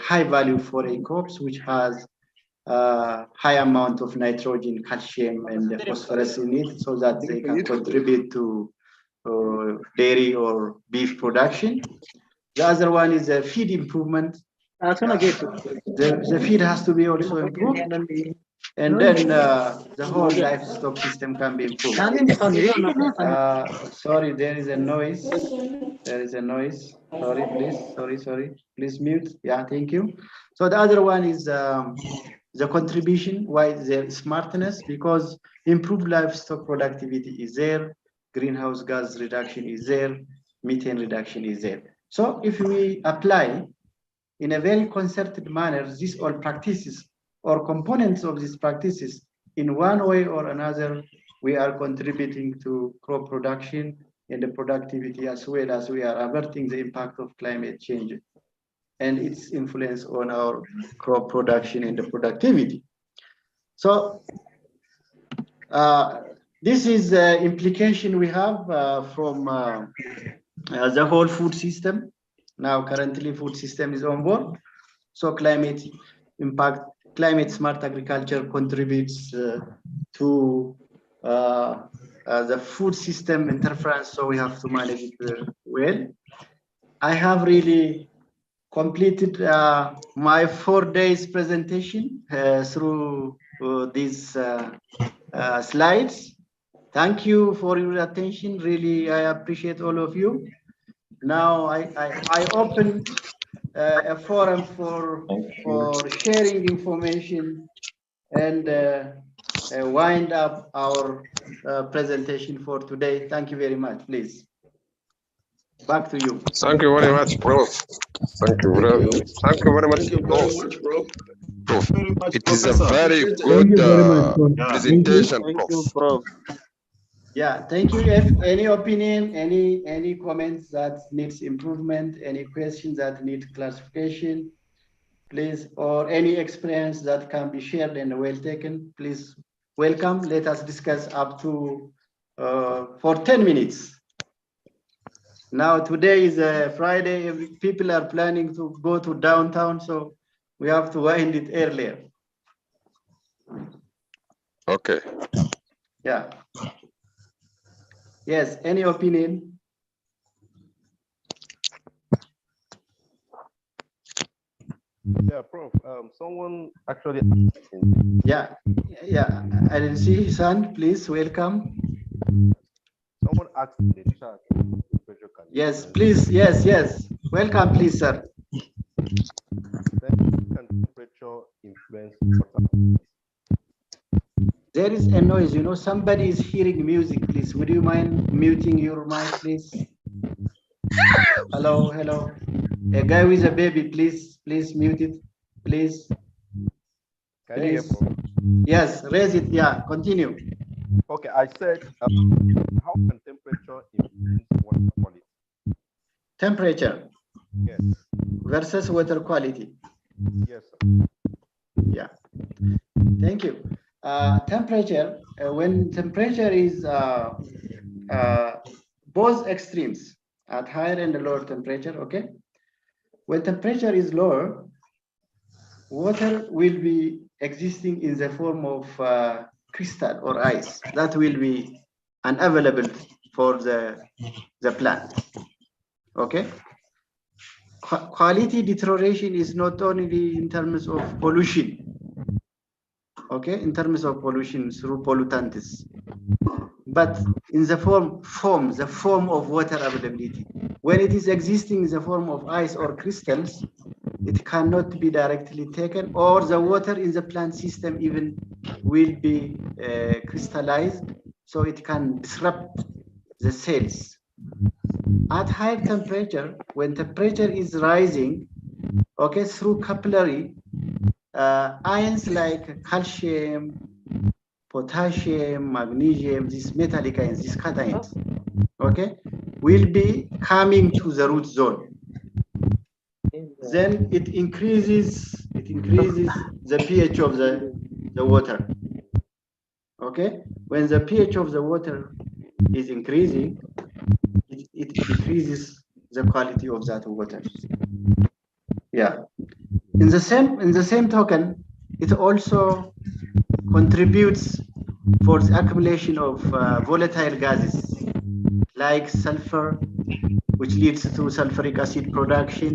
high value forage crops, which has high amount of nitrogen, calcium, and phosphorus in it, so that they can contribute to dairy or beef production. The other one is a feed improvement. The feed has to be also improved, and then the whole livestock system can be improved. Sorry, there is a noise. There is a noise. Sorry, please. Sorry. Please mute. Yeah, thank you. So the other one is the contribution. Why the smartness? Because improved livestock productivity is there, greenhouse gas reduction is there, methane reduction is there. So if we apply in a very concerted manner these all practices or components of these practices in one way or another, we are contributing to crop production and the productivity, as well as we are averting the impact of climate change and its influence on our crop production and the productivity. So this is the implication we have from the whole food system. Now currently food system is on board. So climate impact, climate smart agriculture contributes to the food system interference, so we have to manage it well. I have really completed my 4 days presentation through these slides. Thank you for your attention. Really, I appreciate all of you. Now I open a forum for sharing information and wind up our presentation for today. Thank you very much. Please, back to you. Thank you very much, Prof. Thank you very much. Thank you very much, Prof. It is a very good presentation, Prof. Yeah, thank you. If any opinion, any comments that needs improvement, any questions that need clarification, please, or any experience that can be shared and well taken, please welcome. Let us discuss up to for 10 minutes. Now today is a Friday. People are planning to go to downtown, so we have to wind it earlier. Okay. Yeah. Yes, any opinion? Yeah, Prof. Someone actually. Yeah, I didn't see his hand. Please welcome. Someone asked in the chat. Yes, please. Yes. Welcome, please, sir. Can temperature influence water? There is a noise, you know, somebody is hearing music, please. Would you mind muting your mic, please? Hello. A guy with a baby, please mute it, please. Can you hear, Prof? Yes, raise it, yeah, continue. Okay, I said, how can temperature influence water quality? Temperature? Yes. Versus water quality? Yes, sir. Yeah, thank you. Temperature, when temperature is both extremes, at higher and lower temperature, okay? When temperature is lower, water will be existing in the form of crystal or ice that will be unavailable for the plant, okay? Quality deterioration is not only in terms of pollution, okay, in terms of pollution through pollutants, but in the form of water availability. When it is existing in the form of ice or crystals, it cannot be directly taken, or the water in the plant system even will be crystallized, so it can disrupt the cells. At high temperature, when temperature is rising, okay, through capillary, ions like calcium, potassium, magnesium, these metallic ions, these cations, okay, will be coming to the root zone. Then it increases the pH of the water. Okay, when the pH of the water is increasing, it decreases the quality of that water. Yeah. In the same token, it also contributes for the accumulation of volatile gases like sulfur, which leads to sulfuric acid production,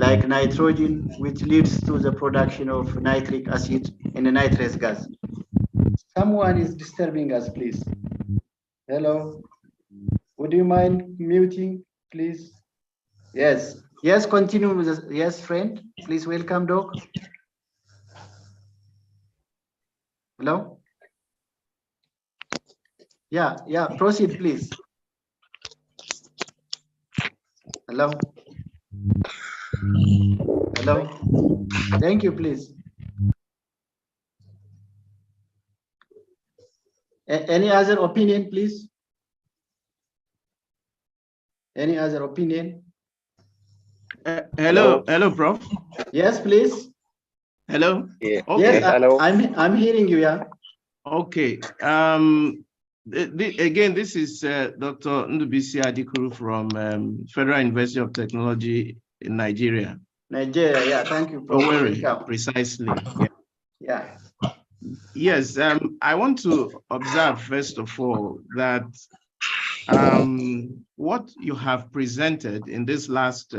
like nitrogen, which leads to the production of nitric acid and a nitrous gas. Someone is disturbing us, please. Hello. Would you mind muting, please? Yes. Yes, continue with this. Yes, friend. Please welcome, Doc. Hello? Yeah, proceed, please. Hello? Hello? Thank you, please. Any other opinion, please? Any other opinion? Hello, Prof. Yes, please. Hello. Yeah. Okay. Yes, Hello. I'm hearing you. Yeah. Okay. Again, this is Dr. Ndubisi Adikuru from Federal University of Technology in Nigeria. Nigeria. Yeah. Thank you, Prof. Owerri, precisely. Yeah. Yeah. Yes. I want to observe first of all that what you have presented in this last 3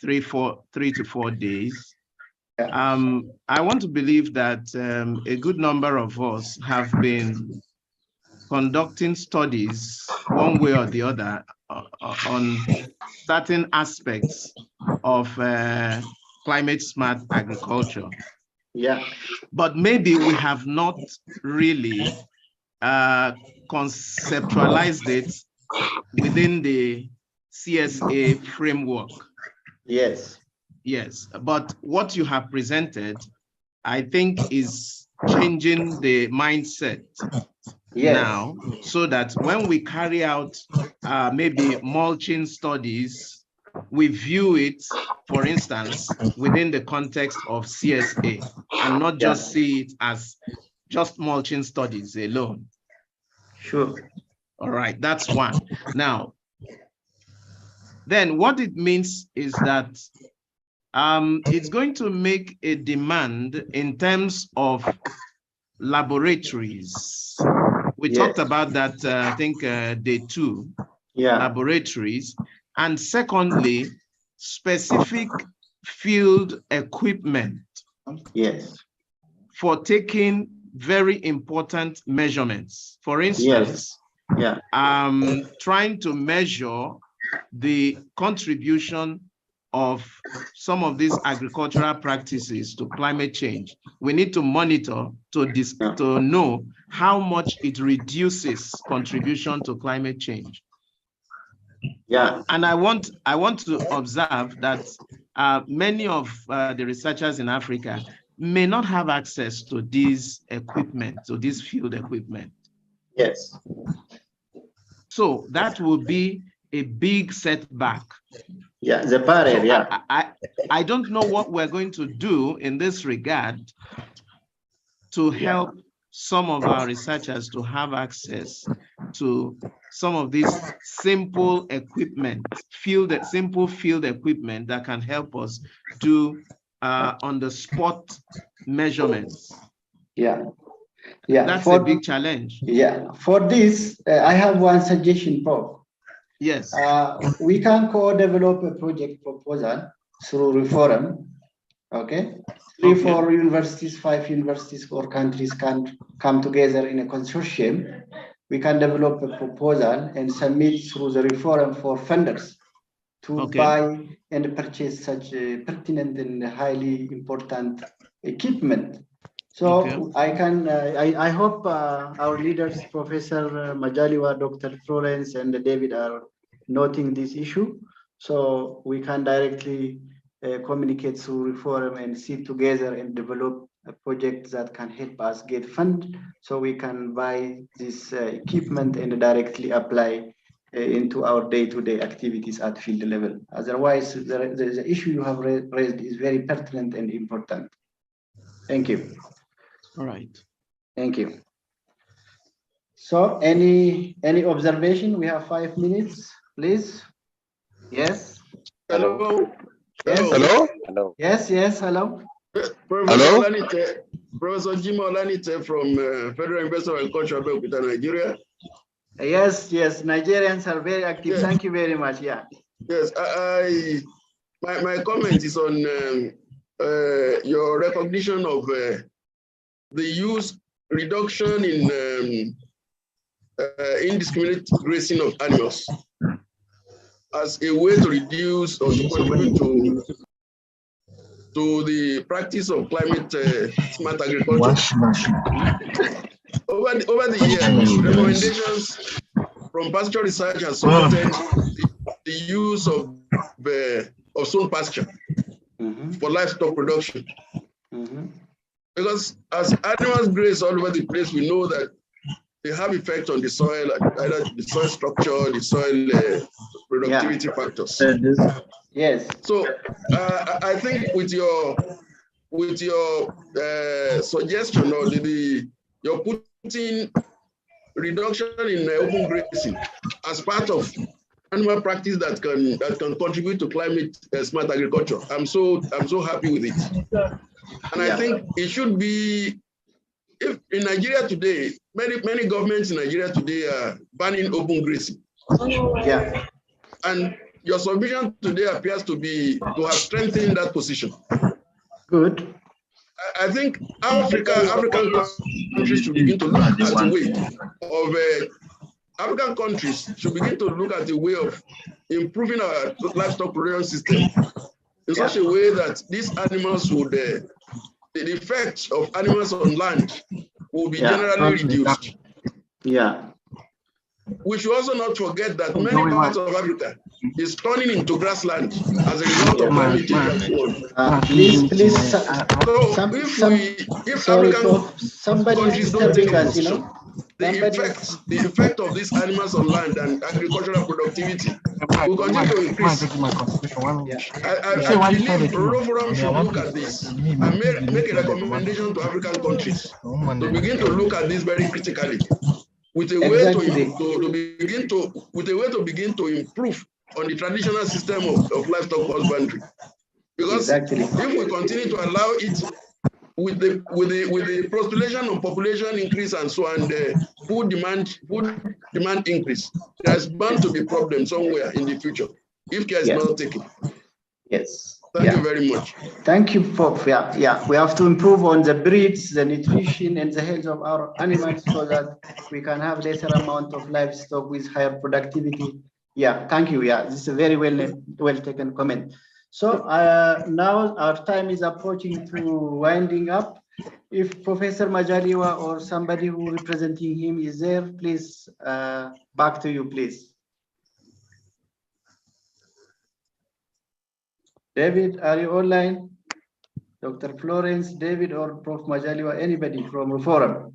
to 4 days, I want to believe that a good number of us have been conducting studies one way or the other on certain aspects of climate smart agriculture. Yeah. But maybe we have not really conceptualized it within the CSA framework. Yes. Yes, but what you have presented, I think, is changing the mindset now, so that when we carry out maybe mulching studies, we view it, for instance, within the context of CSA and not just see it as just mulching studies alone. Sure. All right, that's one. Now, then what it means is that it's going to make a demand in terms of laboratories. We talked about that, I think, day 2, laboratories. And secondly, specific field equipment for taking very important measurements. For instance, trying to measure the contribution of some of these agricultural practices to climate change. We need to monitor to know how much it reduces contribution to climate change. Yeah. And I want to observe that many of the researchers in Africa may not have access to these equipment, to this field equipment. Yes. So that will be a big setback. Yeah, the barrier, so I don't know what we're going to do in this regard to help some of our researchers to have access to some of these simple equipment, simple field equipment that can help us do on-the-spot measurements. Yeah. Yeah. That's a big challenge. Yeah. For this, I have one suggestion, Prof. Yes. We can co-develop a project proposal through Reform. Okay. 3, 4 universities, 5 universities or countries can come together in a consortium. We can develop a proposal and submit through the Reform for funders to buy and purchase such pertinent and highly important equipment. So I hope our leaders, Professor Majaliwa, Dr. Florence, and David are noting this issue. So we can directly communicate through Reform and sit together and develop a project that can help us get fund so we can buy this equipment and directly apply into our day-to-day activities at field level. Otherwise, the issue you have raised is very pertinent and important. Thank you. All right. Thank you. So any observation? We have 5 minutes, please. Yes. Hello. Yes. Hello. Hello. Yes. Yes. Hello. Professor Olanite, Professor Jim Olanite from Federal University of Agriculture, Nigeria. Yes, yes, Nigerians are very active. Yes. Thank you very much. Yeah. Yes, my comment is on your recognition of the reduction in indiscriminate grazing of animals as a way to reduce or to contribute to the practice of climate smart agriculture. Over the years, recommendations from pasture research has supported the use of stone pasture for livestock production. Because as animals graze all over the place, we know that they have effect on the soil, either the soil structure, the soil productivity factors. Yes. So I think with your suggestion or you're putting reduction in open grazing as part of animal practice that can contribute to climate smart agriculture. I'm so happy with it, and I think it should be. If in Nigeria today, many governments in Nigeria today are banning open grazing. Yeah. And your submission today appears to have strengthened that position. Good. I think African countries should begin to look at the way of African countries should begin to look at the way of improving our livestock production system in such a way that these animals would the effects of animals on land will be generally reduced. Yeah. We should also not forget that many parts of Africa is turning into grassland as a result of climate change and so on. Please. So if African somebody countries is don't take disturbing a us, position, the effect of these animals on land and agricultural productivity will continue to increase. I believe Rural Forum should look at this and make a recommendation to African countries to begin to look at this very critically, with a way to begin to improve on the traditional system of livestock husbandry. Because if we continue to allow it with the postulation of population increase and so on, the food demand increase, there's bound to be problem somewhere in the future if care is not taken. Yes. Thank you very much. Thank you for we have to improve on the breeds, the nutrition, and the health of our animals so that we can have lesser amount of livestock with higher productivity. Yeah, thank you. Yeah, this is a very well taken comment. So now our time is approaching to winding up. If Professor Majaliwa or somebody who representing him is there, please back to you, please. David, are you online? Dr. Florence, David, or Prof. Majaliwa, anybody from the forum?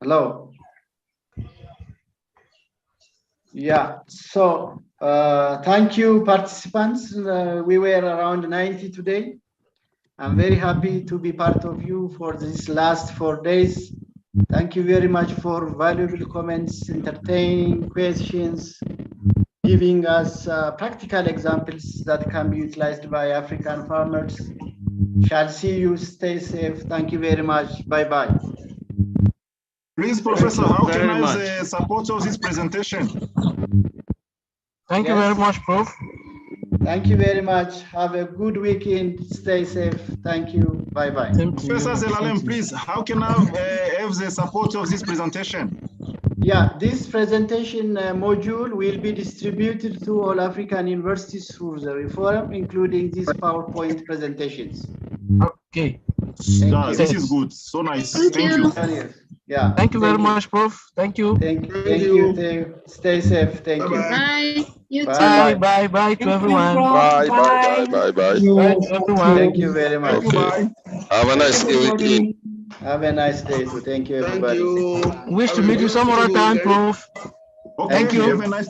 Hello. Yeah, so thank you, participants. We were around 90 today. I'm very happy to be part of you for this last 4 days. Thank you very much for valuable comments, entertaining questions, giving us practical examples that can be utilized by African farmers. Shall see you. Stay safe. Thank you very much. Bye-bye. Please, Professor, how can I support of this presentation? Thank you very much, Prof. Thank you very much. Have a good weekend. Stay safe. Thank you. Bye-bye. Professor Zelalem, please, how can I have the support of this presentation? Yeah, this presentation module will be distributed to all African universities through the forum, including these PowerPoint presentations. Okay. This is good. So nice. Thank you. Yeah. Thank you very much, Prof. Thank you. Thank you. Stay safe. Thank you. Bye. You too. Bye to everyone. Bye. Bye to everyone. Thank you very much. Okay. Have a nice weekend. Have a nice day too. Thank you, everybody. Thank you. Wish to meet you some other time, Prof. Okay, Thank you. Have a nice